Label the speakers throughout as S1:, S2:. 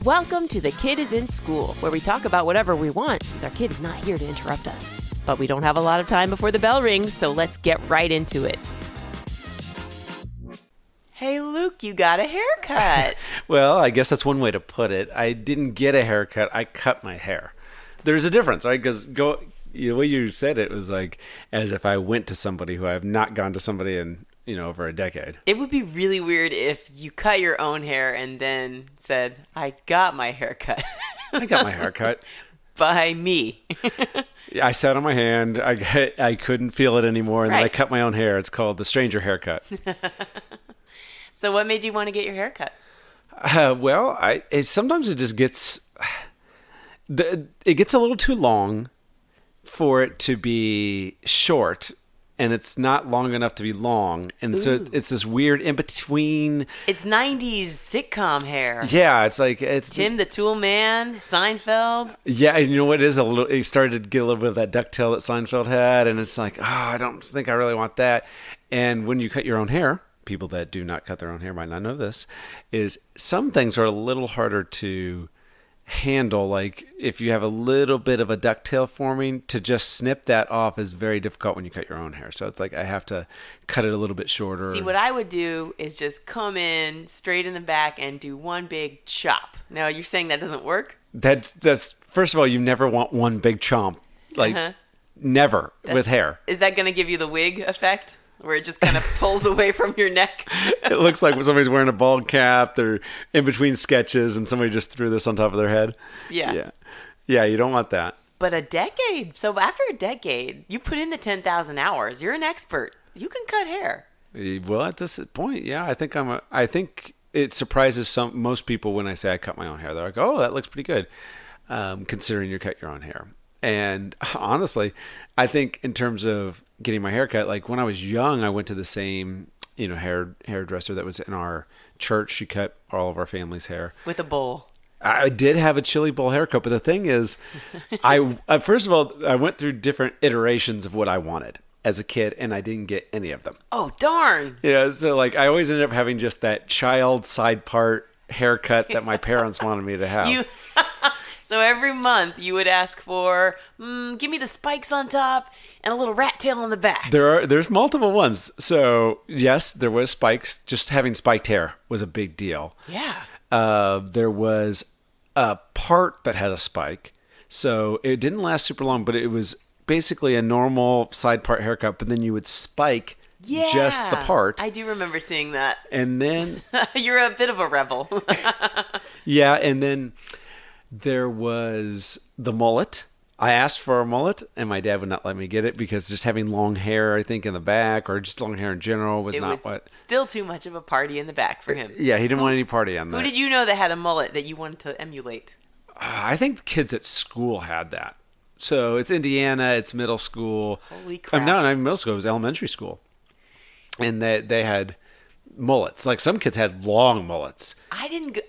S1: Welcome to The Kid is in School, where we talk about whatever we want since our kid is not here to interrupt us. But we don't have a lot of time before the bell rings, so let's get right into it. Hey, Luke, you got a haircut.
S2: Well, I guess that's one way to put it. I didn't get a haircut. I cut my hair. There's a difference, right? Because the way you said it was like as if I went to somebody who I have not gone to somebody in, over a decade.
S1: It would be really weird if you cut your own hair and then said, I got my haircut.
S2: I got my haircut.
S1: By me.
S2: I sat on my hand. I couldn't feel it anymore, and then I cut my own hair. It's called the stranger haircut.
S1: So what made you want to get your hair cut?
S2: Sometimes it just gets... It gets a little too long for it to be short, and it's not long enough to be long. And so it's this weird in-between...
S1: It's 90s sitcom hair.
S2: Yeah, it's
S1: Tim the Tool Man, Seinfeld.
S2: Yeah, and you know what it is? It started to get a little bit of that ducktail that Seinfeld had, and it's like, I don't think I really want that. And when you cut your own hair... People that do not cut their own hair might not know this, is some things are a little harder to handle. Like if you have a little bit of a ducktail forming, to just snip that off is very difficult when you cut your own hair. So it's like I have to cut it a little bit shorter.
S1: See, what I would do is just come in straight in the back and do one big chop. Now, you're saying that doesn't work?
S2: That's first of all, you never want one big chomp. Never with hair.
S1: Is that going to give you the wig effect? Where it just kind of pulls away from your neck.
S2: It looks like somebody's wearing a bald cap. They're in between sketches and somebody just threw this on top of their head.
S1: Yeah.
S2: Yeah, you don't want that.
S1: But a decade. So after a decade, you put in the 10,000 hours. You're an expert. You can cut hair.
S2: Well, at this point, yeah, I think it surprises most people when I say I cut my own hair. They're like, "Oh, that looks pretty good," considering you cut your own hair. And honestly, I think in terms of getting my hair cut, like when I was young, I went to the same, hairdresser that was in our church. She cut all of our family's hair.
S1: With a bowl.
S2: I did have a chili bowl haircut, but the thing is, first of all, I went through different iterations of what I wanted as a kid, and I didn't get any of them.
S1: Oh, darn.
S2: Yeah, so like I always ended up having just that child side part haircut that my parents wanted me to have.
S1: So every month you would ask for, give me the spikes on top and a little rat tail on the back.
S2: There's multiple ones. So yes, there was spikes. Just having spiked hair was a big deal.
S1: Yeah.
S2: There was a part that had a spike. So it didn't last super long, but it was basically a normal side part haircut, but then you would spike just the part.
S1: I do remember seeing that.
S2: And then...
S1: You're a bit of a rebel.
S2: Yeah, and then... There was the mullet. I asked for a mullet, and my dad would not let me get it because just having long hair, I think, in the back, or just long hair in general, was not what...
S1: Still too much of a party in the back for him.
S2: Yeah, he didn't want any party on that.
S1: Who did you know that had a mullet that you wanted to emulate?
S2: I think the kids at school had that. So it's Indiana, it's middle school.
S1: Holy crap.
S2: Not middle school, it was elementary school. And they had... mullets. Like some kids had long mullets.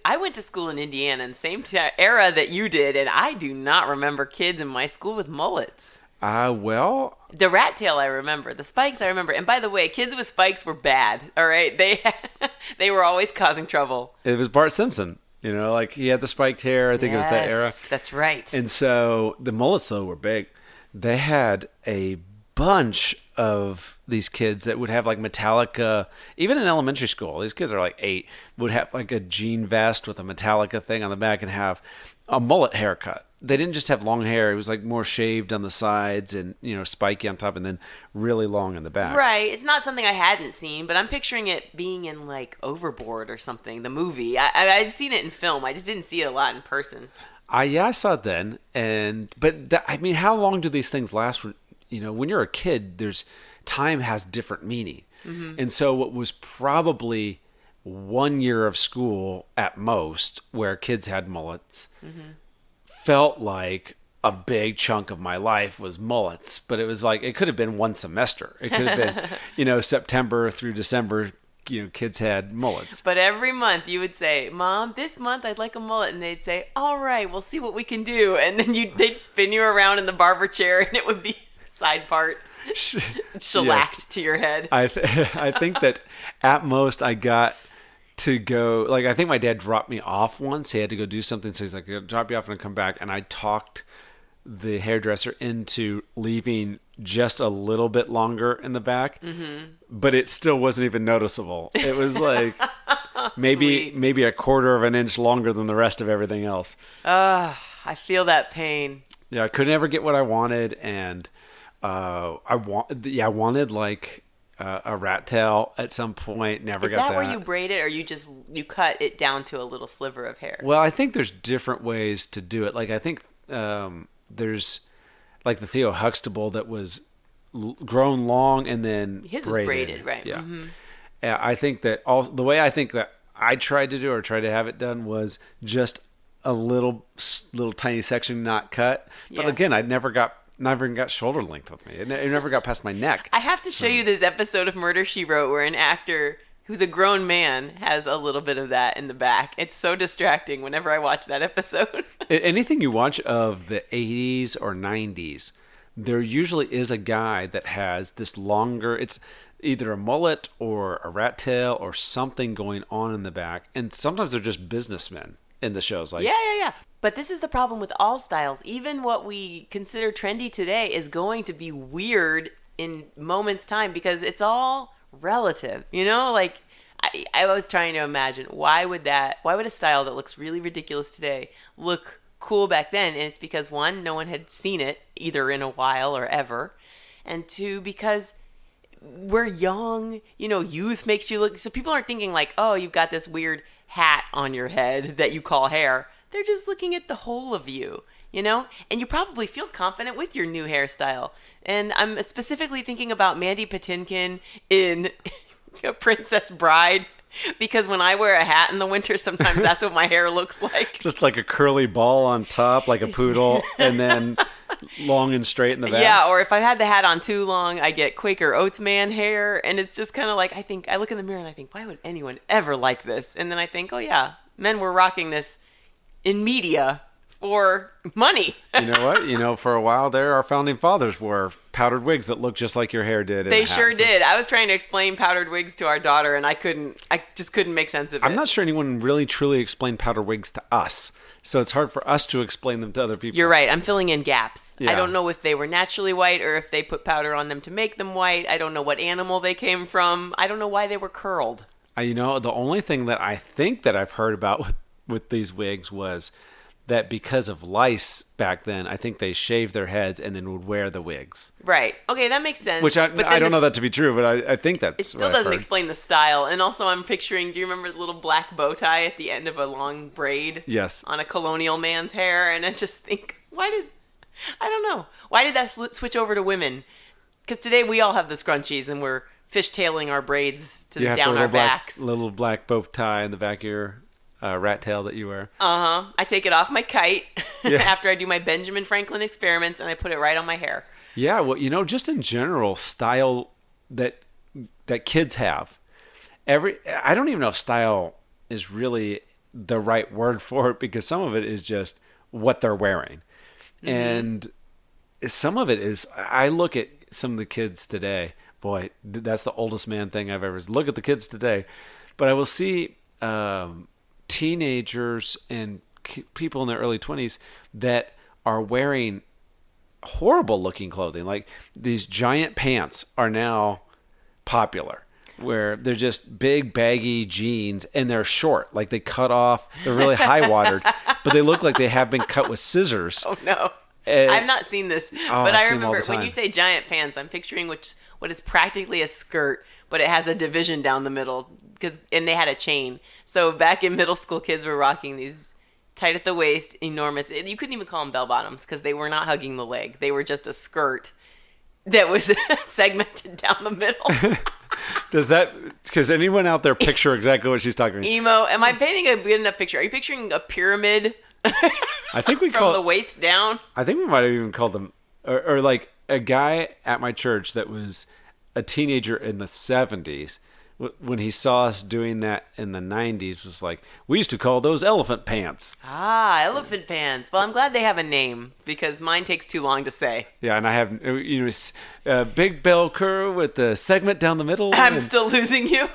S1: I went to school in Indiana in the same era that you did, and I do not remember kids in my school with mullets.
S2: Well...
S1: The rat tail I remember. The spikes I remember. And by the way, kids with spikes were bad, all right? They were always causing trouble.
S2: It was Bart Simpson. Like he had the spiked hair. I think it was that era.
S1: Yes, that's right.
S2: And so the mullets, though, were big. They had a bunch of these kids that would have like Metallica, even in elementary school, these kids are like 8, would have like a jean vest with a Metallica thing on the back and have a mullet haircut. They didn't just have long hair. It was like more shaved on the sides and, spiky on top and then really long in the back.
S1: Right. It's not something I hadn't seen, but I'm picturing it being in like Overboard or something, the movie. I'd seen it in film. I just didn't see it a lot in person.
S2: I saw it then. But how long do these things last? When you're a kid, time has different meaning. Mm-hmm. And so what was probably 1 year of school at most where kids had mullets felt like a big chunk of my life was mullets. But it was like, it could have been one semester. It could have been, September through December, kids had mullets.
S1: But every month you would say, Mom, this month I'd like a mullet. And they'd say, all right, we'll see what we can do. And then they'd spin you around in the barber chair and it would be... side part shellacked to your head.
S2: I think that at most I got to go, like, I think my dad dropped me off once. He had to go do something, so he's like, "I'll drop you off and I'll come back." And I talked the hairdresser into leaving just a little bit longer in the back, but it still wasn't even noticeable. It was like maybe a quarter of an inch longer than the rest of everything else.
S1: I feel that pain.
S2: Yeah, I could never get what I wanted, and I wanted like a rat tail at some point. Never got that.
S1: Is that where you braid it, or you cut it down to a little sliver of hair?
S2: Well, I think there's different ways to do it. Like, I think there's like the Theo Huxtable that was grown long and then
S1: his was braided, right?
S2: Yeah. Yeah, I think that also the way I think that I tried to do or tried to have it done was just a little tiny section not cut. But again, I never even got shoulder length with me. It never got past my neck.
S1: I have to show you this episode of Murder, She Wrote where an actor who's a grown man has a little bit of that in the back. It's so distracting whenever I watch that episode.
S2: Anything you watch of the 80s or 90s, there usually is a guy that has this longer, it's either a mullet or a rat tail or something going on in the back. And sometimes they're just businessmen in the shows. Like,
S1: yeah. But this is the problem with all styles. Even what we consider trendy today is going to be weird in moments' time because it's all relative. You know, like I was trying to imagine why would a style that looks really ridiculous today look cool back then? And it's because, one, no one had seen it either in a while or ever, and two, because we're young, you know, youth makes you look, so people aren't thinking like, oh, you've got this weird hat on your head that you call hair. They're just looking at the whole of you, you know? And you probably feel confident with your new hairstyle. And I'm specifically thinking about Mandy Patinkin in Princess Bride, because when I wear a hat in the winter, sometimes that's what my hair looks like.
S2: Just like a curly ball on top, like a poodle, and then long and straight in the back.
S1: Yeah, or if I had the hat on too long, I get Quaker Oats man hair, and it's just kind of like, I look in the mirror and I think, why would anyone ever like this? And then I think, oh yeah, men were rocking this in media for money.
S2: You know what? You know, for a while there, our founding fathers wore powdered wigs that looked just like your hair did.
S1: They sure did. I was trying to explain powdered wigs to our daughter, and I just couldn't make sense of it.
S2: I'm not sure anyone really truly explained powdered wigs to us. So it's hard for us to explain them to other people.
S1: You're right. I'm filling in gaps.
S2: Yeah.
S1: I don't know if they were naturally white or if they put powder on them to make them white. I don't know what animal they came from. I don't know why they were curled.
S2: You know, the only thing that I think that I've heard about with these wigs was that because of lice back then, I think they shaved their heads and then would wear the wigs.
S1: Right. Okay, that makes sense.
S2: Which I don't know that to be true, but I think that's
S1: it still doesn't explain the style. And also I'm picturing, do you remember the little black bow tie at the end of a long braid?
S2: Yes.
S1: On a colonial man's hair? And I just think, I don't know. Why did that switch over to women? Because today we all have the scrunchies and we're fishtailing our braids down our backs.
S2: Little black bow tie in the back of your rat tail that you wear.
S1: I take it off my kite after I do my Benjamin Franklin experiments and I put it right on my hair.
S2: Yeah, well, you know, just in general, style that kids have. I don't even know if style is really the right word for it, because some of it is just what they're wearing. Mm-hmm. And some of it is, I look at some of the kids today. Boy, that's the oldest man thing I've ever. Look at the kids today. But I will see teenagers and people in their early 20s that are wearing horrible looking clothing. Like these giant pants are now popular, where they're just big baggy jeans and they're short. Like they cut off, they're really high watered, but they look like they have been cut with scissors.
S1: Oh no. I've not seen this, but I remember when you say giant pants, I'm picturing what is practically a skirt, but it has a division down the middle, and they had a chain. So back in middle school, kids were rocking these tight at the waist, enormous. You couldn't even call them bell bottoms because they were not hugging the leg. They were just a skirt that was segmented down the middle. Does anyone out there picture exactly what she's talking about? Emo. Am I painting a good enough picture? Are you picturing a pyramid? I think we from the waist down. I think we might have even called them, or like a guy at my church that was a teenager in the 70s. When he saw us doing that in the 90s, was like, we used to call those elephant pants. Ah, elephant pants. Well, I'm glad they have a name, because mine takes too long to say. Yeah, and I have, big bell curve with the segment down the middle. I'm still losing you.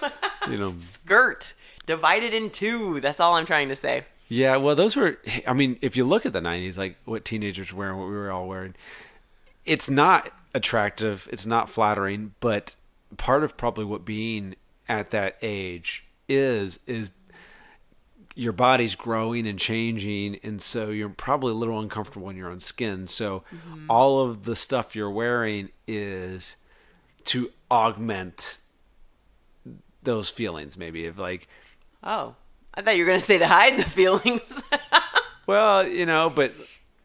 S1: Skirt. divided in two. That's all I'm trying to say.
S2: Yeah, well, those were, I mean, if you look at the 90s, like what teenagers were wearing, what we were all wearing, it's not attractive, it's not flattering, but part of probably what being at that age is your body's growing and changing, and so you're probably a little uncomfortable in your own skin. So all of the stuff you're wearing is to augment those feelings, maybe, of like...
S1: Oh, I thought you were going to say to hide the feelings.
S2: Well, you know, but...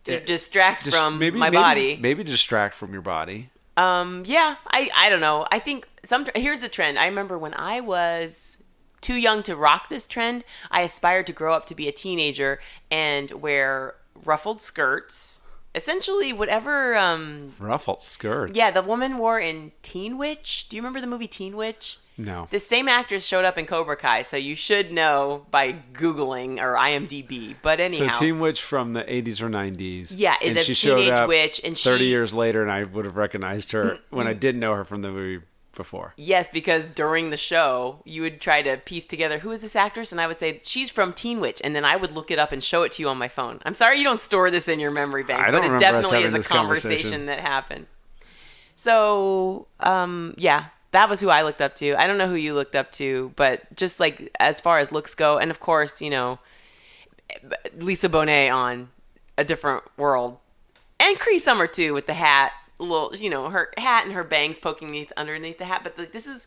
S1: To distract from my body.
S2: Maybe distract from your body.
S1: Yeah, I don't know. I think here's the trend. I remember when I was too young to rock this trend, I aspired to grow up to be a teenager and wear ruffled skirts. Essentially, whatever...
S2: ruffled skirts?
S1: Yeah, the woman wore in Teen Witch. Do you remember the movie Teen Witch?
S2: No.
S1: The same actress showed up in Cobra Kai, so you should know by Googling or IMDb. But anyhow.
S2: So Teen Witch from the 80s or 90s.
S1: Yeah, is a teenage witch. And
S2: 30 years later, and I would have recognized her when I didn't know her from the movie before.
S1: Yes, because during the show, you would try to piece together, who is this actress? And I would say, she's from Teen Witch. And then I would look it up and show it to you on my phone. I'm sorry you don't store this in your memory bank, but it definitely is a conversation that happened. So, yeah. That was who I looked up to. I don't know who you looked up to, but just like as far as looks go, and of course, you know, Lisa Bonet on A Different World, and Cree Summer too with the hat, little, you know, her hat and her bangs poking underneath the hat. But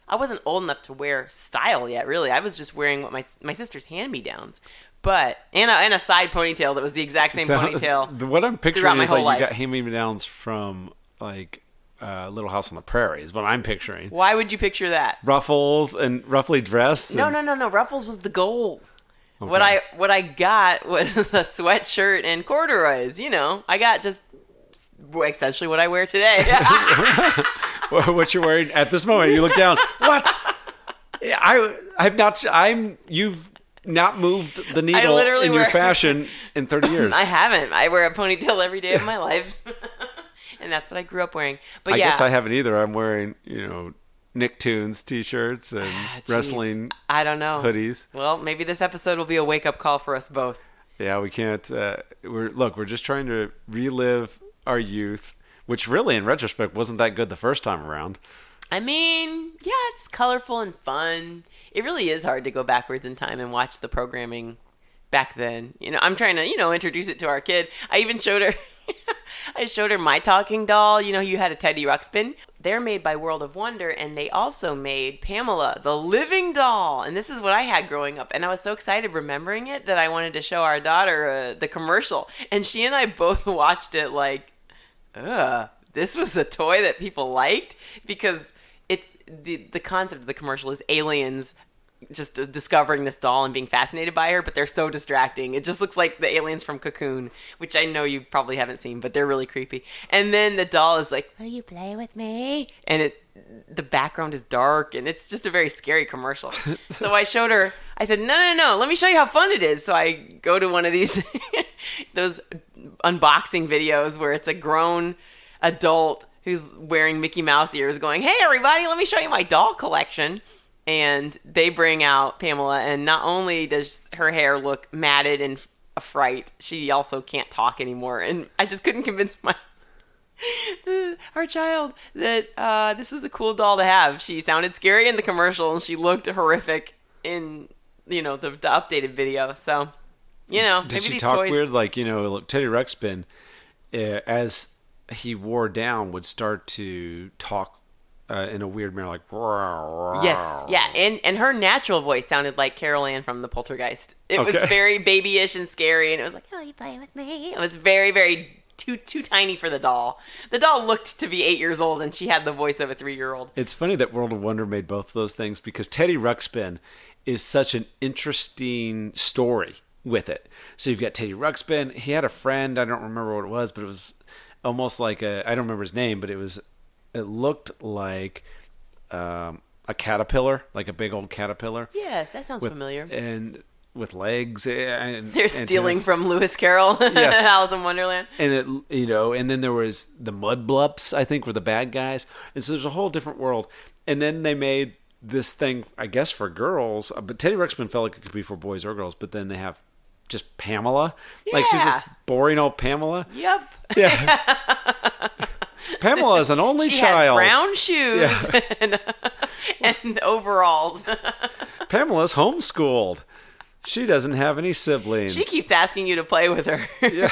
S1: I wasn't old enough to wear style yet. Really, I was just wearing what my sister's hand-me-downs. But and a side ponytail that was the exact same ponytail.
S2: What I'm picturing is like you got hand-me-downs from like. Little House on the Prairie is what I'm picturing.
S1: Why would you picture that?
S2: Ruffles and ruffly dress.
S1: No. Ruffles was the goal. Okay. What I got was a sweatshirt and corduroys. You know, I got just essentially what I wear today.
S2: What you're wearing at this moment? You look down. What? You've not moved the needle in your fashion in 30 years.
S1: I haven't. I wear a ponytail every day of my life. And that's what I grew up wearing. But
S2: I guess I haven't either. I'm wearing, you know, Nicktoons t-shirts and wrestling hoodies.
S1: Well, maybe this episode will be a wake-up call for us both.
S2: Yeah, we can't. We're just trying to relive our youth, which really, in retrospect, wasn't that good the first time around.
S1: I mean, yeah, it's colorful and fun. It really is hard to go backwards in time and watch the programming back then. You know, I'm trying to, you know, introduce it to our kid. I even showed her... I showed her my talking doll. You know, you had a Teddy Ruxpin. They're made by World of Wonder, and they also made Pamela, the living doll. And this is what I had growing up. And I was so excited remembering it that I wanted to show our daughter the commercial. And she and I both watched it like, this was a toy that people liked, because it's the concept of the commercial is aliens just discovering this doll and being fascinated by her, but they're so distracting. It just looks like the aliens from Cocoon, which I know you probably haven't seen, but they're really creepy. And then the doll is like, will you play with me? And the background is dark, and it's just a very scary commercial. So I showed her, I said, no, let me show you how fun it is. So I go to one of these, those unboxing videos where it's a grown adult who's wearing Mickey Mouse ears going, hey everybody, let me show you my doll collection. And they bring out Pamela, and not only does her hair look matted and a fright, she also can't talk anymore. And I just couldn't convince our child that this was a cool doll to have. She sounded scary in the commercial, and she looked horrific in, you know, the updated video. So, you know,
S2: did
S1: maybe
S2: she
S1: these
S2: talk
S1: toys...
S2: weird? Like, you know, look, Teddy Ruxpin, as he wore down, would start to talk in a weird manner, like...
S1: Yes, yeah, and her natural voice sounded like Carol Ann from The Poltergeist. It was very babyish and scary, and it was like, oh, you play with me? It was very, very too tiny for the doll. The doll looked to be 8 years old, and she had the voice of a 3-year-old.
S2: It's funny that World of Wonder made both of those things, because Teddy Ruxpin is such an interesting story with it. So you've got Teddy Ruxpin. He had a friend, I don't remember what it was, but it was almost like I don't remember his name, but it looked like a caterpillar, like a big old caterpillar.
S1: Yes, that sounds familiar.
S2: And with legs. And
S1: they're stealing from Lewis Carroll. Yes. Alice in Wonderland.
S2: And it, you know, and then there was the Mudblups, I think, were the bad guys. And so there's a whole different world. And then they made this thing, I guess, for girls. But Teddy Ruxpin felt like it could be for boys or girls. But then they have just Pamela.
S1: Yeah.
S2: Like she's just boring old Pamela.
S1: Yep.
S2: Yeah. Pamela is an only
S1: she
S2: child.
S1: Had brown shoes and overalls.
S2: Pamela's homeschooled. She doesn't have any siblings.
S1: She keeps asking you to play with her.
S2: Yeah.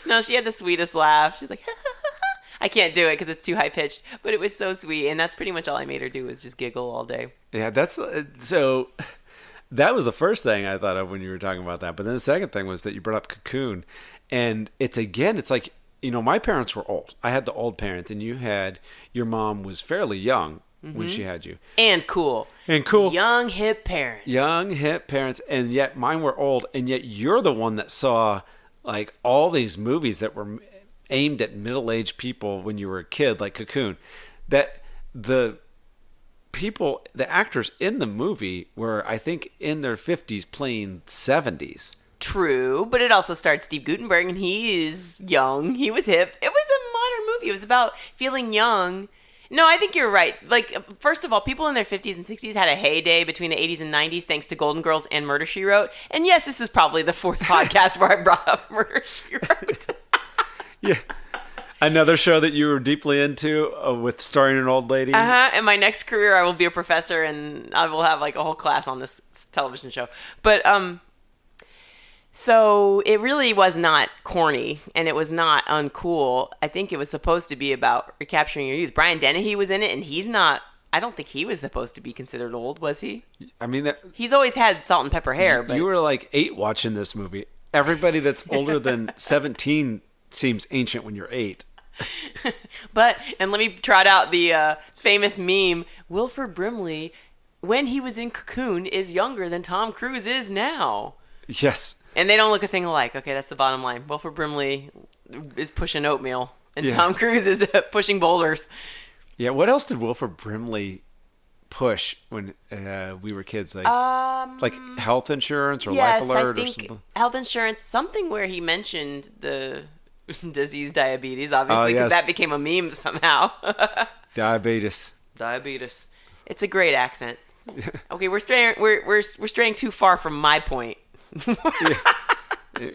S1: No, she had the sweetest laugh. She's like, I can't do it because it's too high pitched, but it was so sweet, and that's pretty much all I made her do was just giggle all day.
S2: Yeah, that's so. That was the first thing I thought of when you were talking about that. But then the second thing was that you brought up Cocoon, and it's like, you know, my parents were old. I had the old parents, and your mom was fairly young when she had you.
S1: And cool.
S2: Young,
S1: hip parents.
S2: And yet mine were old, and yet you're the one that saw like all these movies that were aimed at middle-aged people when you were a kid, like Cocoon. That the actors in the movie were, I think, in their 50s playing 70s.
S1: True, but it also starred Steve Guttenberg, and he is young. He was hip. It was a modern movie. It was about feeling young. No, I think you're right. Like, first of all, people in their 50s and 60s had a heyday between the 80s and 90s thanks to Golden Girls and Murder, She Wrote. And yes, this is probably the fourth podcast where I brought up Murder, She Wrote.
S2: Yeah. Another show that you were deeply into with starring an old lady.
S1: In my next career, I will be a professor, and I will have like a whole class on this television show. But, so it really was not corny, and it was not uncool. I think it was supposed to be about recapturing your youth. Brian Dennehy was in it, and he's not. I don't think he was supposed to be considered old, was he?
S2: I mean,
S1: he's always had salt and pepper hair. But
S2: you were like 8 watching this movie. Everybody that's older than 17 seems ancient when you're 8.
S1: And let me trot out the famous meme: Wilford Brimley, when he was in Cocoon, is younger than Tom Cruise is now.
S2: Yes.
S1: And they don't look a thing alike. Okay, that's the bottom line. Wilford Brimley is pushing oatmeal, and Tom Cruise is pushing boulders.
S2: Yeah, what else did Wilford Brimley push when we were kids? Like health insurance or Life Alert or something?
S1: Health insurance, something where he mentioned the disease diabetes, obviously, because that became a meme somehow.
S2: Diabetes.
S1: It's a great accent. Okay, we're straying too far from my point.
S2: Yeah.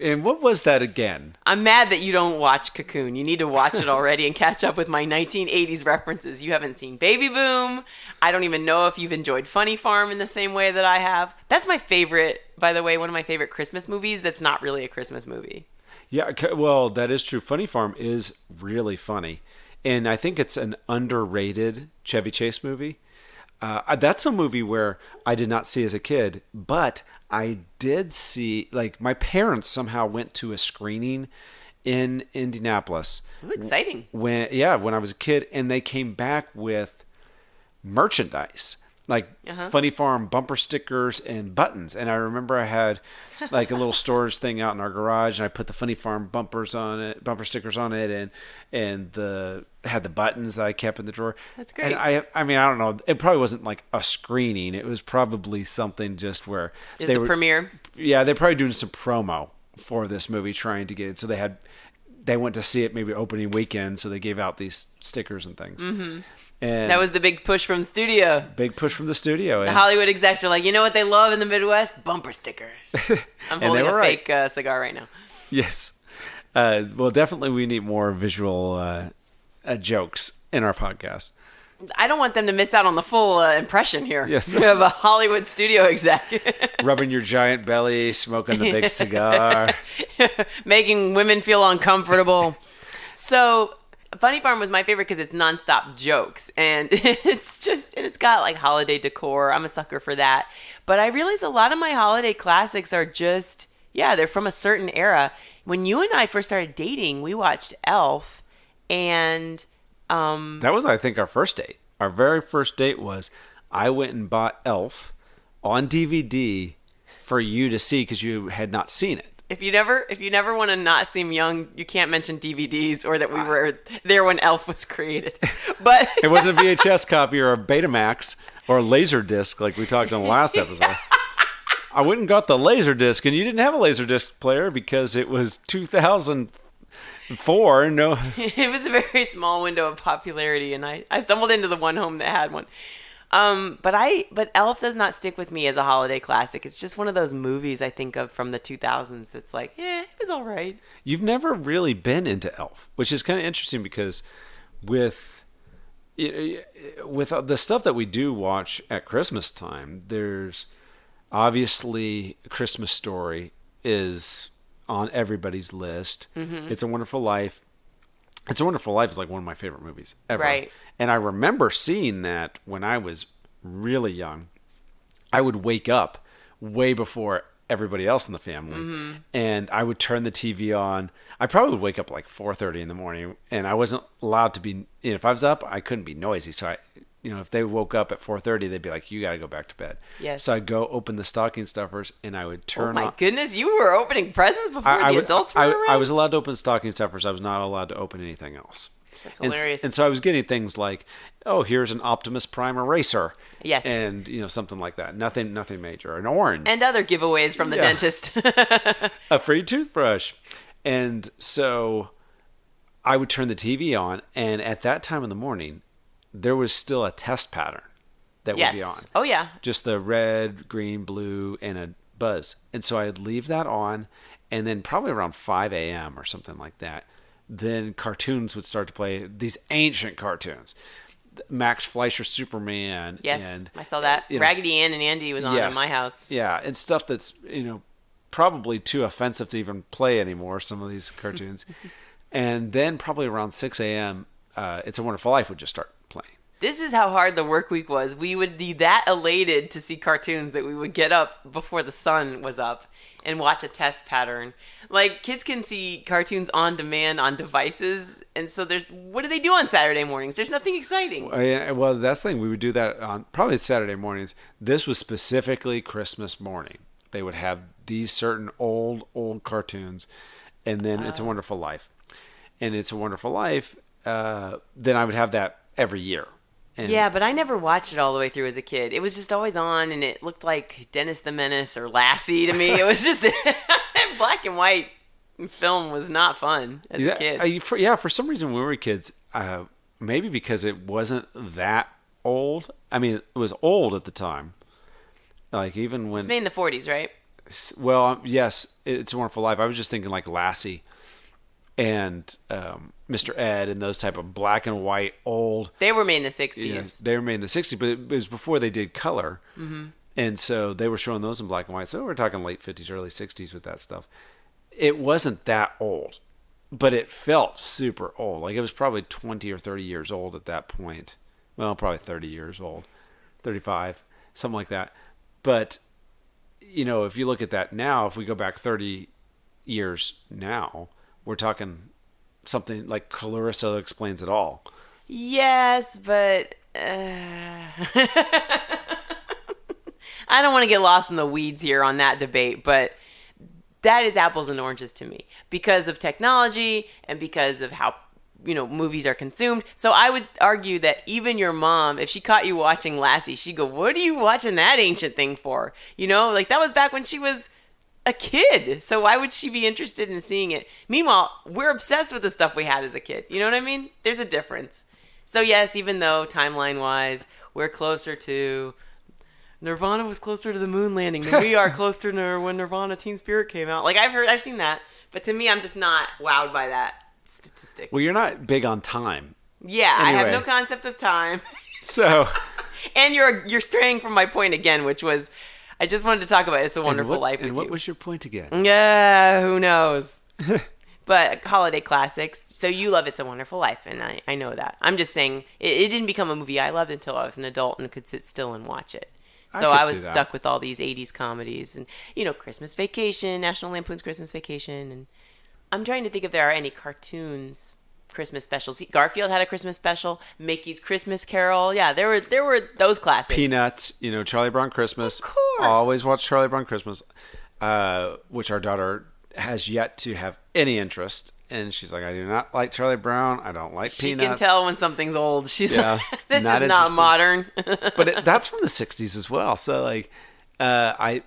S2: And what was that again?
S1: I'm mad that you don't watch Cocoon. You need to watch it already and catch up with my 1980s references. You haven't seen Baby Boom. I don't even know if you've enjoyed Funny Farm in the same way that I have. That's my favorite, by the way, one of my favorite Christmas movies that's not really a Christmas movie.
S2: Yeah, well, that is true. Funny Farm is really funny. And I think it's an underrated Chevy Chase movie. That's a movie where I did not see as a kid, but I did see, like, my parents somehow went to a screening in Indianapolis.
S1: Ooh, exciting.
S2: When I was a kid, and they came back with merchandise, like Funny Farm bumper stickers and buttons. And I remember I had like a little storage thing out in our garage, and I put the Funny Farm bumper stickers on it, and had the buttons that I kept in the drawer.
S1: That's great.
S2: And I mean, I don't know. It probably wasn't like a screening. It was probably something just where
S1: they were premiere. Yeah,
S2: they're probably doing some promo for this movie, trying to get it. So they went to see it maybe opening weekend, so they gave out these stickers and things. Mm-hmm. And
S1: that was the big push from the studio.
S2: The
S1: Hollywood execs are like, you know what they love in the Midwest? Bumper stickers. I'm holding a fake cigar right now.
S2: Yes. Well, definitely we need more visual jokes in our podcast.
S1: I don't want them to miss out on the full impression here.
S2: Yes.
S1: You have a Hollywood studio exec.
S2: Rubbing your giant belly, smoking the big cigar.
S1: Making women feel uncomfortable. So Funny Farm was my favorite because it's nonstop jokes, and it's got like holiday decor. I'm a sucker for that. But I realize a lot of my holiday classics are just, they're from a certain era. When you and I first started dating, we watched Elf, and
S2: that was, I think, our first date. Our very first date was I went and bought Elf on DVD for you to see because you had not seen it.
S1: If you never want to not seem young, you can't mention DVDs or that we were there when Elf was created. But
S2: it wasn't a VHS copy or a Betamax or a Laserdisc like we talked on the last episode. I went and got the Laserdisc, and you didn't have a Laserdisc player because it was 2004.
S1: No, it was a very small window of popularity, and I stumbled into the one home that had one. But Elf does not stick with me as a holiday classic. It's just one of those movies I think of from the 2000s that's like, it was all right.
S2: You've never really been into Elf, which is kind of interesting because with the stuff that we do watch at Christmas time, there's obviously A Christmas Story is on everybody's list. Mm-hmm. It's a Wonderful Life. It's a Wonderful Life is like one of my favorite movies ever.
S1: Right.
S2: And I remember seeing that when I was really young. I would wake up way before everybody else in the family, mm-hmm. and I would turn the TV on. I probably would wake up like 4:30 in the morning, and I wasn't allowed to be. If I was up, I couldn't be noisy. So if they woke up at 4:30, they'd be like, "You got to go back to bed."
S1: Yes.
S2: So I'd go open the stocking stuffers, and I would turn.
S1: Oh my goodness! You were opening presents before the adults were around?
S2: I was allowed to open stocking stuffers. I was not allowed to open anything else.
S1: That's hilarious.
S2: And so I was getting things like, oh, here's an Optimus Prime eraser.
S1: Yes.
S2: And, something like that. Nothing major. An orange.
S1: And other giveaways from the dentist.
S2: A free toothbrush. And so I would turn the TV on, and at that time in the morning, there was still a test pattern that would be on.
S1: Oh, yeah.
S2: Just the red, green, blue, and a buzz. And so I'd leave that on, and then probably around 5 a.m. or something like that, then cartoons would start to play, these ancient cartoons. Max Fleischer Superman.
S1: Yes,
S2: and,
S1: I saw that. Raggedy Ann and Andy was on in my house.
S2: Yeah, and stuff that's, probably too offensive to even play anymore, some of these cartoons. And then probably around 6 a.m., It's a Wonderful Life would just start playing.
S1: This is how hard the work week was. We would be that elated to see cartoons that we would get up before the sun was up and watch a test pattern. Like, kids can see cartoons on demand on devices, and so what do they do on Saturday mornings? There's nothing exciting.
S2: Well, that's the thing. We would do that on probably Saturday mornings. This was specifically Christmas morning. They would have these certain old cartoons, and then It's a Wonderful Life. And It's a Wonderful Life, then I would have that every year.
S1: Yeah, but I never watched it all the way through as a kid. It was just always on, and it looked like Dennis the Menace or Lassie to me. It was just black and white film was not fun as a kid.
S2: For some reason when we were kids, maybe because it wasn't that old. I mean, it was old at the time. Like even when
S1: it's made in the 40s, right?
S2: Well, yes, It's a Wonderful Life. I was just thinking like Lassie and Mr. Ed and those type of black and white old.
S1: They were made in the 60s.
S2: They were made in the 60s, but it was before they did color. Mm-hmm. And so they were showing those in black and white. So we're talking late 50s, early 60s with that stuff. It wasn't that old, but it felt super old. Like it was probably 20 or 30 years old at that point. Well, probably 30 years old, 35, something like that. But, if you look at that now, if we go back 30 years now, we're talking something like Clarissa Explains It All.
S1: Yes, but I don't want to get lost in the weeds here on that debate, but that is apples and oranges to me because of technology and because of how movies are consumed. So I would argue that even your mom, if she caught you watching Lassie, she'd go, "What are you watching that ancient thing for?" Like that was back when she was a kid. So why would she be interested in seeing it? Meanwhile, we're obsessed with the stuff we had as a kid. You know what I mean? There's a difference. So yes, even though timeline-wise, we're closer to Nirvana was closer to the moon landing than we are closer to when Nirvana Teen Spirit came out. Like I've seen that, but to me, I'm just not wowed by that statistic.
S2: Well, you're not big on time.
S1: Yeah, anyway. I have no concept of time.
S2: So,
S1: and you're straying from my point again, which was I just wanted to talk about It's a Wonderful Life with you.
S2: And what was your point again?
S1: Yeah, who knows? But holiday classics. So you love It's a Wonderful Life, and I know that. I'm just saying it didn't become a movie I loved until I was an adult and could sit still and watch it. So I was stuck with all these 80s comedies and, Christmas Vacation, National Lampoon's Christmas Vacation. And I'm trying to think if there are any cartoons, Christmas specials. Garfield had a Christmas special. Mickey's Christmas Carol. Yeah, there were those classics.
S2: Peanuts, Charlie Brown Christmas.
S1: Of course.
S2: Always watch Charlie Brown Christmas, which our daughter has yet to have any interest. And she's like, I do not like Charlie Brown. I don't like Peanuts.
S1: She can tell when something's old. She's like, this is not modern.
S2: But that's from the 60s as well. So, like, I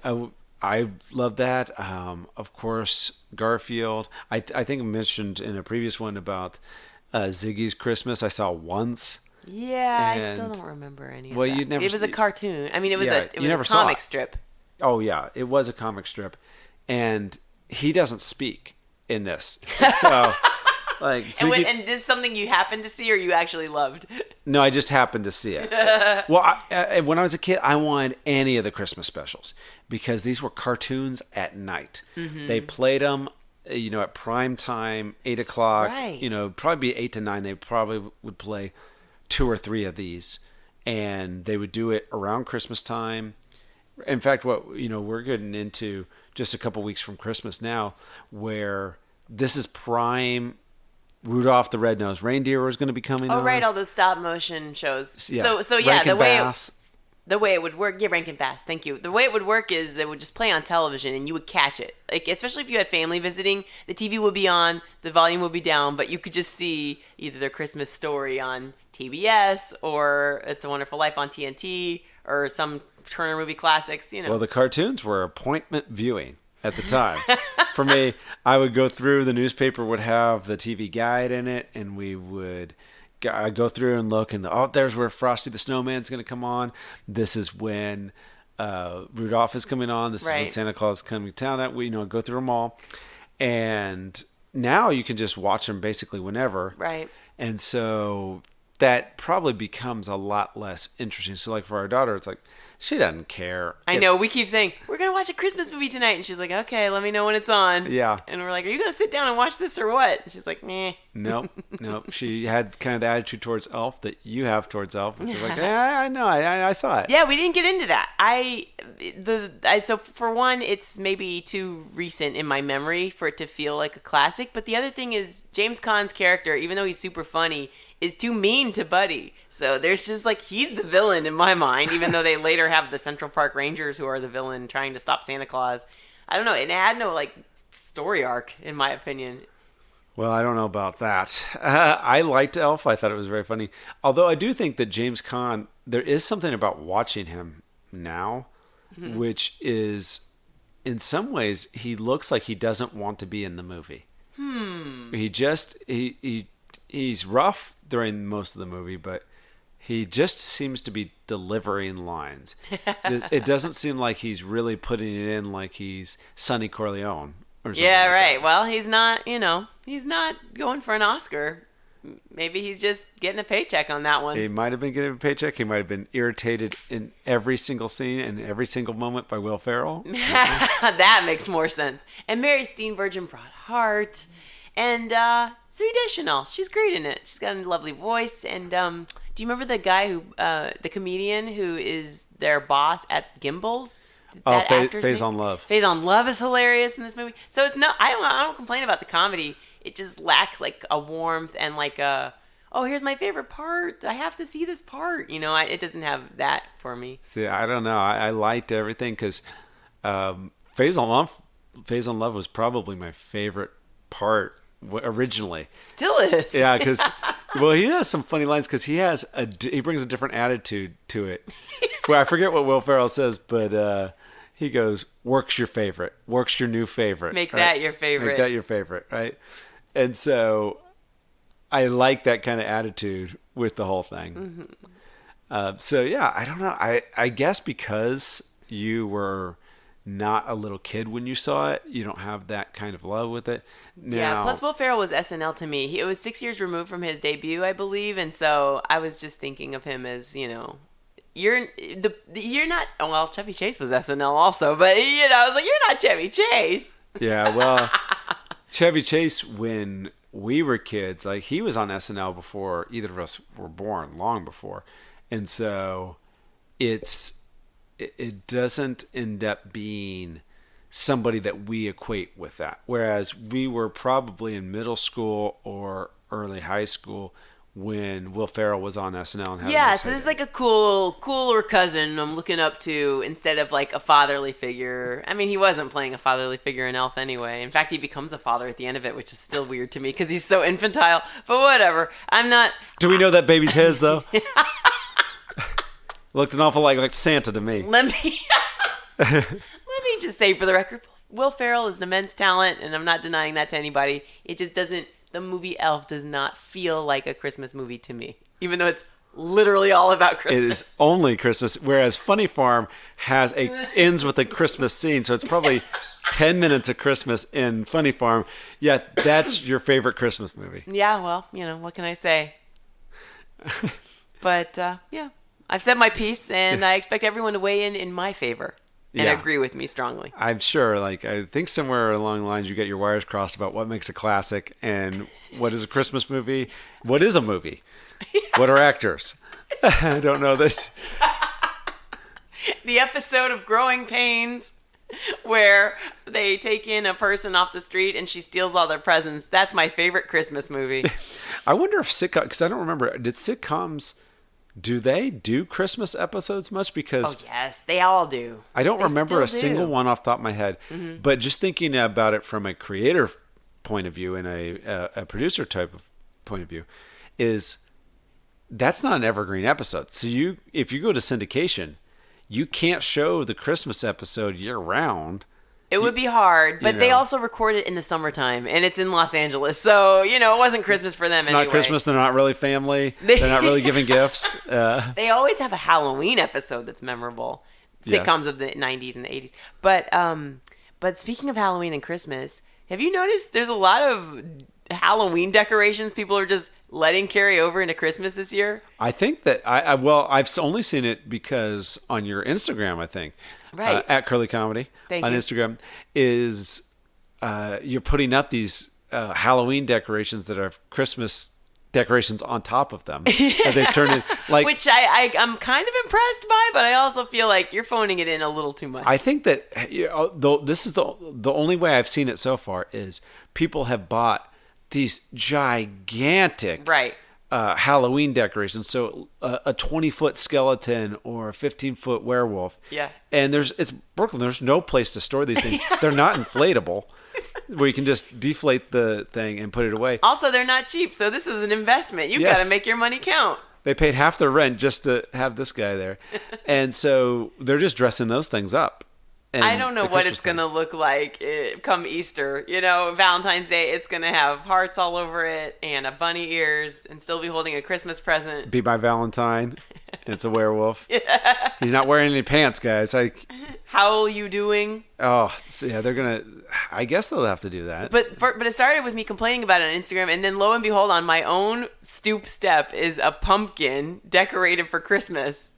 S2: love that. Of course, Garfield. I think I mentioned in a previous one about Ziggy's Christmas. I saw once.
S1: Yeah, I still don't remember any of that.
S2: You never.
S1: It was a cartoon. I mean, it was a comic strip.
S2: Oh yeah, it was a comic strip, and he doesn't speak in this. So,
S1: and this is something you happened to see or you actually loved?
S2: No, I just happened to see it. Well, when I was a kid, I wanted any of the Christmas specials because these were cartoons at night. Mm-hmm. They played them, at prime time, 8 o'clock. Right. Probably be 8 to 9. They probably would play 2 or 3 of these, and they would do it around Christmas time. In fact, we're getting into just a couple weeks from Christmas now, where this is prime. Rudolph the Red-Nosed Reindeer was going to be coming on.
S1: Oh, right, all those stop motion shows.
S2: Yes.
S1: So yeah,
S2: Rankin Bass.
S1: The way it would work, Rankin Bass, thank you. The way it would work is it would just play on television and you would catch it. Like, especially if you had family visiting, the TV would be on, the volume would be down, but you could just see either their Christmas Story on TBS or It's a Wonderful Life on TNT or some Turner Movie Classics,
S2: Well, the cartoons were appointment viewing at the time. For me, I would go through, the newspaper would have the TV guide in it, and we would go through and look, and there's where Frosty the Snowman's going to come on. This is when Rudolph is coming on. This is when Santa Claus is coming to town. We go through them all. And now you can just watch them basically whenever.
S1: Right.
S2: And so that probably becomes a lot less interesting. So like for our daughter, it's like, she doesn't care.
S1: I know. We keep saying, we're going to watch a Christmas movie tonight. And she's like, okay, let me know when it's on.
S2: Yeah.
S1: And we're like, are you going to sit down and watch this or what? And she's like, meh.
S2: Nope. She had kind of the attitude towards Elf that you have towards Elf. Which is like, I know. I saw it.
S1: Yeah, we didn't get into that. So for one, it's maybe too recent in my memory for it to feel like a classic. But the other thing is James Caan's character, even though he's super funny, is too mean to Buddy. So there's just he's the villain in my mind, even though they later have the Central Park Rangers who are the villain trying to stop Santa Claus. I don't know. It had no story arc, in my opinion.
S2: Well, I don't know about that. I liked Elf. I thought it was very funny. Although I do think that James Caan, there is something about watching him now, mm-hmm. which is, in some ways, he looks like he doesn't want to be in the movie. He's rough during most of the movie, but he just seems to be delivering lines. It doesn't seem like he's really putting it in like he's Sonny Corleone or something.
S1: Yeah,
S2: like
S1: right.
S2: That.
S1: Well, he's not going for an Oscar. Maybe he's just getting a paycheck on that one.
S2: He might have been getting a paycheck. He might have been irritated in every single scene and every single moment by Will Ferrell.
S1: That makes more sense. And Mary Steenburgen brought heart. And Zooey Deschanel, she's great in it. She's got a lovely voice. And do you remember the guy the comedian who is their boss at Gimbals?
S2: Faison Love.
S1: Faison Love is hilarious in this movie. So I don't complain about the comedy. It just lacks a warmth and here's my favorite part. I have to see this part. It doesn't have that for me.
S2: See, I don't know. I liked everything because Faison Love was probably my favorite part originally.
S1: Still is.
S2: Yeah, because he has some funny lines because he brings a different attitude to it. Well, I forget what Will Ferrell says, but he goes, "Work's your favorite. Work's your new favorite.
S1: Make that your favorite.
S2: Make that your favorite." Right. And so I like that kind of attitude with the whole thing. Mm-hmm. So yeah, I don't know. I guess because you were not a little kid when you saw it, you don't have that kind of love with it. Now,
S1: yeah, plus Will Ferrell was SNL to me. It was 6 years removed from his debut, I believe, and so I was just thinking of him as, you're not. Well, Chevy Chase was SNL also, but I was like, you're not Chevy Chase.
S2: Yeah, well, Chevy Chase, when we were kids, he was on SNL before either of us were born, long before, and so it doesn't end up being somebody that we equate with that. Whereas we were probably in middle school or early high school when Will Ferrell was on SNL. And
S1: so this is a cooler cousin I'm looking up to instead of a fatherly figure. I mean, he wasn't playing a fatherly figure in Elf anyway. In fact, he becomes a father at the end of it, which is still weird to me because he's so infantile. But whatever. I'm not...
S2: Do we know that baby's his, though? Looked an awful lot like Santa to me.
S1: Let me just say for the record, Will Ferrell is an immense talent, and I'm not denying that to anybody. It just doesn't. The movie Elf does not feel like a Christmas movie to me, even though it's literally all about Christmas.
S2: It is only Christmas, whereas Funny Farm ends with a Christmas scene, so it's probably 10 minutes of Christmas in Funny Farm. Yeah, that's your favorite Christmas movie.
S1: Yeah, well, what can I say? But, yeah, I've said my piece, and I expect everyone to weigh in my favor and agree with me strongly.
S2: I'm sure, I think somewhere along the lines you get your wires crossed about what makes a classic and what is a Christmas movie. What is a movie? What are actors? I don't know this.
S1: The episode of Growing Pains where they take in a person off the street and she steals all their presents. That's my favorite Christmas movie.
S2: I wonder if because I don't remember, did sitcoms, do they do Christmas episodes much? Because
S1: yes, they all do.
S2: I don't remember a single one off the top of my head. Mm-hmm. But just thinking about it from a creator point of view and a producer type of point of view, is that's not an evergreen episode. So if you go to syndication, you can't show the Christmas episode year round.
S1: It would be hard, but they also record it in the summertime, and it's in Los Angeles, so it wasn't Christmas for them. It's
S2: not Christmas. They're not really family. They're not really giving gifts.
S1: They always have a Halloween episode that's memorable. Sitcoms of the '90s and the '80s. But speaking of Halloween and Christmas, have you noticed there's a lot of Halloween decorations people are just letting carry over into Christmas this year?
S2: I think that I've only seen it because on your Instagram, I think.
S1: Right.
S2: At Curly Comedy
S1: Thank
S2: on
S1: you.
S2: Instagram is you're putting up these Halloween decorations that are Christmas decorations on top of them. They've turned it
S1: which I'm kind of impressed by, but I also feel like you're phoning it in a little too much.
S2: I think that this is the only way I've seen it so far is people have bought these gigantic Halloween decorations. So a 20-foot skeleton or a 15-foot werewolf.
S1: Yeah.
S2: And it's Brooklyn. There's no place to store these things. They're not inflatable, where you can just deflate the thing and put it away.
S1: Also, they're not cheap. So this is an investment. You've got to make your money count.
S2: They paid half their rent just to have this guy there. And so they're just dressing those things up.
S1: I don't know what it's going to look like come Easter. Valentine's Day, it's going to have hearts all over it and a bunny ears and still be holding a Christmas present.
S2: Be my Valentine. It's a werewolf. Yeah. He's not wearing any pants, guys.
S1: How are you doing?
S2: Oh, so yeah, they're going to... I guess they'll have to do that.
S1: But it started with me complaining about it on Instagram, and then lo and behold, on my own stoop step is a pumpkin decorated for Christmas.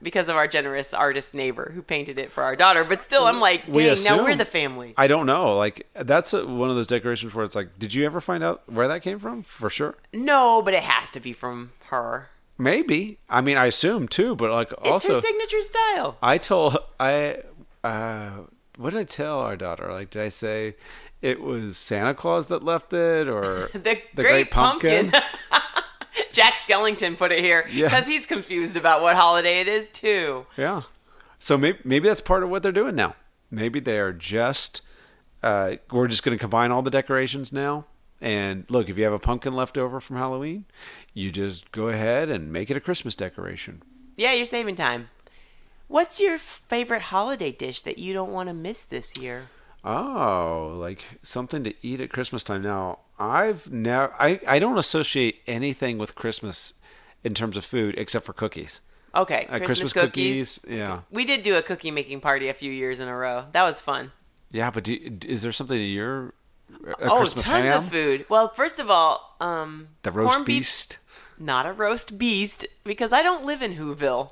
S1: Because of our generous artist neighbor who painted it for our daughter. But still, I'm like, dang, now we're the family.
S2: I don't know. That's one of those decorations where it's like, did you ever find out where that came from? For sure.
S1: No, but it has to be from her.
S2: Maybe. I mean, I assume too, but also.
S1: It's her signature style.
S2: What did I tell our daughter? Did I say it was Santa Claus that left it or
S1: the Great Pumpkin? Jack Skellington put it here because he's confused about what holiday it is too.
S2: Yeah. So maybe that's part of what they're doing now. Maybe they're just, we're just going to combine all the decorations now. And look, if you have a pumpkin left over from Halloween, you just go ahead and make it a Christmas decoration.
S1: Yeah, you're saving time. What's your favorite holiday dish that you don't want to miss this year?
S2: Oh, something to eat at Christmas time. Now, I don't associate anything with Christmas in terms of food except for cookies.
S1: Okay, Christmas cookies.
S2: Yeah.
S1: We did do a cookie making party a few years in a row. That was fun.
S2: Yeah, but is there something in your
S1: Christmas tons ham? Of food. Well, first of all,
S2: the roast beast.
S1: Not a roast beast because I don't live in Whoville.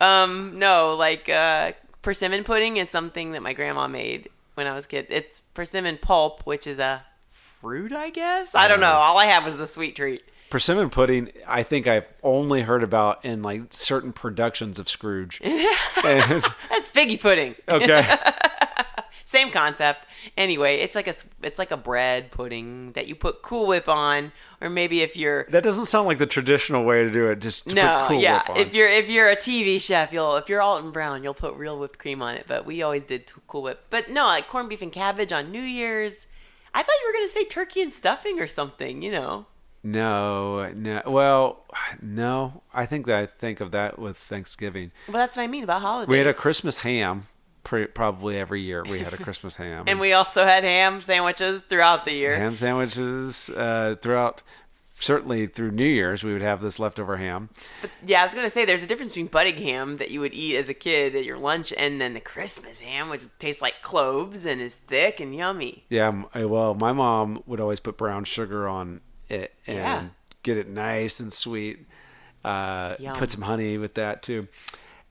S1: No, persimmon pudding is something that my grandma made when I was a kid. It's persimmon pulp, which is a fruit, I guess. I don't know. All I have was the sweet treat.
S2: Persimmon pudding, I think I've only heard about in certain productions of Scrooge.
S1: That's figgy pudding.
S2: Okay.
S1: Same concept. Anyway, it's like a bread pudding that you put Cool Whip on, or maybe if you're
S2: that doesn't sound like the traditional way to do it. Just to put Cool Whip on.
S1: If you're a TV chef, if you're Alton Brown, you'll put real whipped cream on it. But we always did Cool Whip. But no, corned beef and cabbage on New Year's. I thought you were gonna say turkey and stuffing or something.
S2: No. Well, no. I think of that with Thanksgiving.
S1: Well, that's what I mean about holidays.
S2: We had a Christmas ham. Probably every year we had a Christmas ham.
S1: And we also had ham sandwiches throughout the year.
S2: Ham sandwiches throughout certainly through New Year's, we would have this leftover ham.
S1: But, yeah, I was going to say there's a difference between budding ham that you would eat as a kid at your lunch and then the Christmas ham, which tastes like cloves and is thick and yummy.
S2: Yeah, well, my mom would always put brown sugar on it and get it nice and sweet. Put some honey with that too.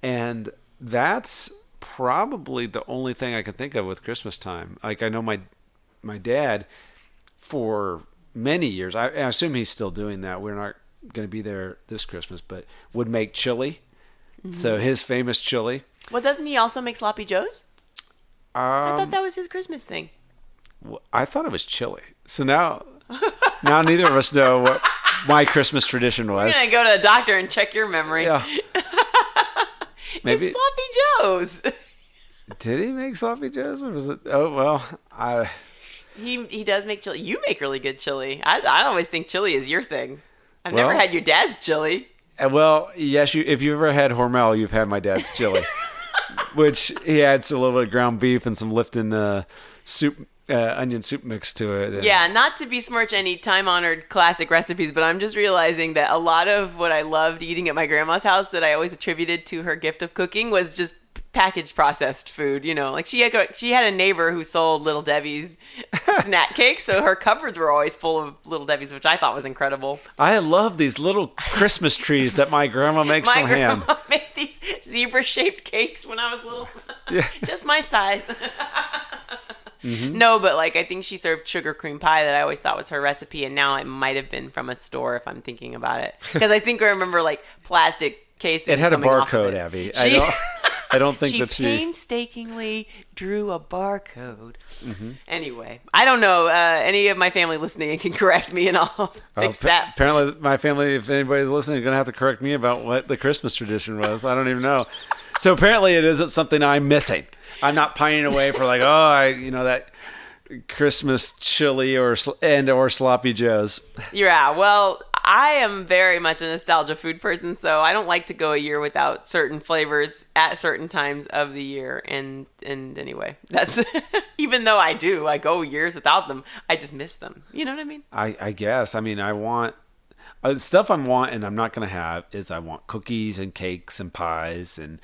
S2: And that's probably the only thing I can think of with Christmas time. Like, I know my dad, for many years, I assume he's still doing that. We're not going to be there this Christmas, but would make chili. Mm-hmm. So his famous chili.
S1: Well, doesn't he also make sloppy joes? I thought that was his Christmas thing.
S2: Well, I thought it was chili. So now neither of us know what my Christmas tradition was.
S1: We're going to go to a doctor and check your memory.
S2: Yeah. Maybe
S1: it's sloppy joes.
S2: Did he make sloppy joes, or was it? Oh well,
S1: He does make chili. You make really good chili. I always think chili is your thing. I've never had your dad's chili.
S2: Well, yes, if you ever had Hormel, you've had my dad's chili, which he adds a little bit of ground beef and some Lipton soup, onion soup mix to it.
S1: Yeah, not to besmirch any time-honored classic recipes, but I'm just realizing that a lot of what I loved eating at my grandma's house that I always attributed to her gift of cooking was just packaged processed food. You know, like she had a neighbor who sold Little Debbie's snack cakes, so her cupboards were always full of Little Debbie's, which I thought was incredible.
S2: I love these little Christmas trees that my grandma makes from hand.
S1: My grandma made these zebra-shaped cakes when I was little. Yeah. Just my size. Mm-hmm. No, but like I think she served sugar cream pie that I always thought was her recipe, and now it might have been from a store if I'm thinking about it, because I think I remember like plastic casing.
S2: It had a barcode, Abby. I don't think that
S1: she painstakingly drew a barcode. Mm-hmm. Anyway, I don't know. Any of my family listening can correct me, and I'll fix that.
S2: Apparently, my family, if anybody's listening, is going to have to correct me about what the Christmas tradition was. I don't even know. So apparently, it isn't something I'm missing. I'm not pining away for like, that Christmas chili or sloppy joes.
S1: Yeah, well, I am very much a nostalgia food person, so I don't like to go a year without certain flavors at certain times of the year. And anyway, that's even though I go years without them, I just miss them. You know what I mean?
S2: I guess. I mean, I want stuff I'm not going to have is I want cookies and cakes and pies and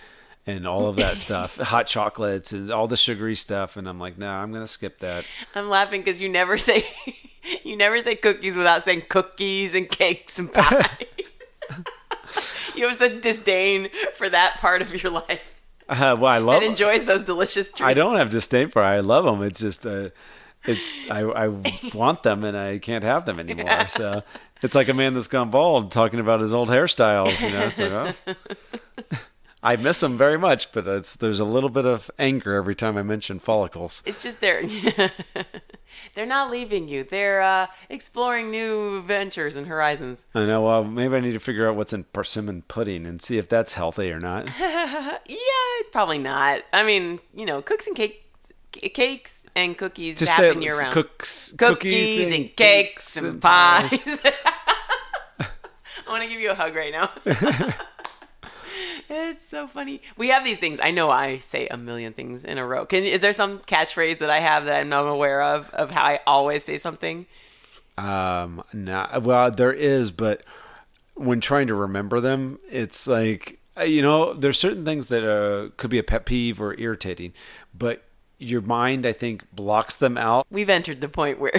S2: all of that stuff, hot chocolates and all the sugary stuff. And I'm like, no, I'm going to skip that.
S1: I'm laughing because you never say cookies without saying cookies and cakes and pies. You have such disdain for that part of your life.
S2: Well, I love
S1: it. Enjoys those delicious treats.
S2: I don't have disdain for it. I love them. It's just, I want them and I can't have them anymore. So it's like a man that's gone bald talking about his old hairstyles. You know, it's like, oh. I miss them very much, but there's a little bit of anger every time I mention follicles.
S1: It's just they're not leaving you. They're exploring new ventures and horizons.
S2: I know. Well, maybe I need to figure out what's in persimmon pudding and see if that's healthy or not.
S1: Yeah, probably not. I mean, cakes and cookies
S2: just
S1: happen year round. Cookies and cakes and pies. I want to give you a hug right now. It's so funny. We have these things. I know I say a million things in a row. Is there some catchphrase that I have that I'm not aware of how I always say something?
S2: No. Well, there is, but when trying to remember them, it's like, there's certain things that could be a pet peeve or irritating, but your mind, I think, blocks them out.
S1: We've entered the point where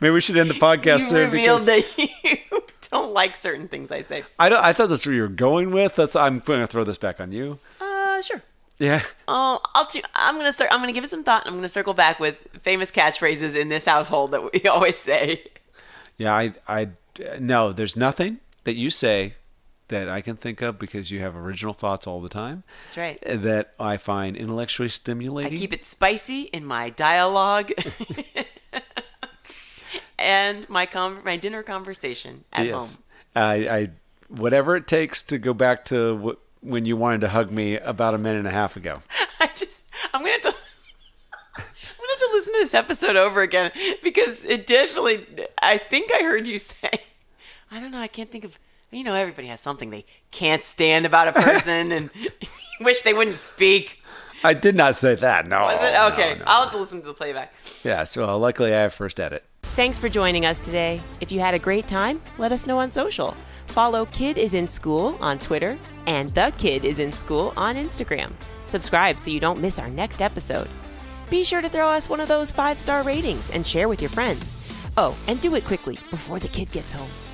S2: maybe we should end the podcast soon.
S1: Revealed that you don't like certain things I say.
S2: I thought that's where you were going with. I'm going to throw this back on you.
S1: Sure.
S2: Yeah.
S1: I'm going to give it some thought. And I'm going to circle back with famous catchphrases in this household that we always say.
S2: Yeah, no, there's nothing that you say that I can think of because you have original thoughts all the time.
S1: That's right.
S2: That I find intellectually stimulating.
S1: I keep it spicy in my dialogue. And my dinner conversation at home.
S2: I whatever it takes to go back to when you wanted to hug me about a minute and a half ago.
S1: I'm gonna have to listen to this episode over again because it definitely. I think I heard you say. I don't know. I can't think of. Everybody has something they can't stand about a person and wish they wouldn't speak.
S2: I did not say that. No.
S1: Was it okay? No. I'll have to listen to the playback.
S2: Yeah. So luckily I have first edit.
S1: Thanks for joining us today. If you had a great time, let us know on social. Follow Kid is in School on Twitter and The Kid is in School on Instagram. Subscribe so you don't miss our next episode. Be sure to throw us one of those 5-star ratings and share with your friends. Oh, and do it quickly before the kid gets home.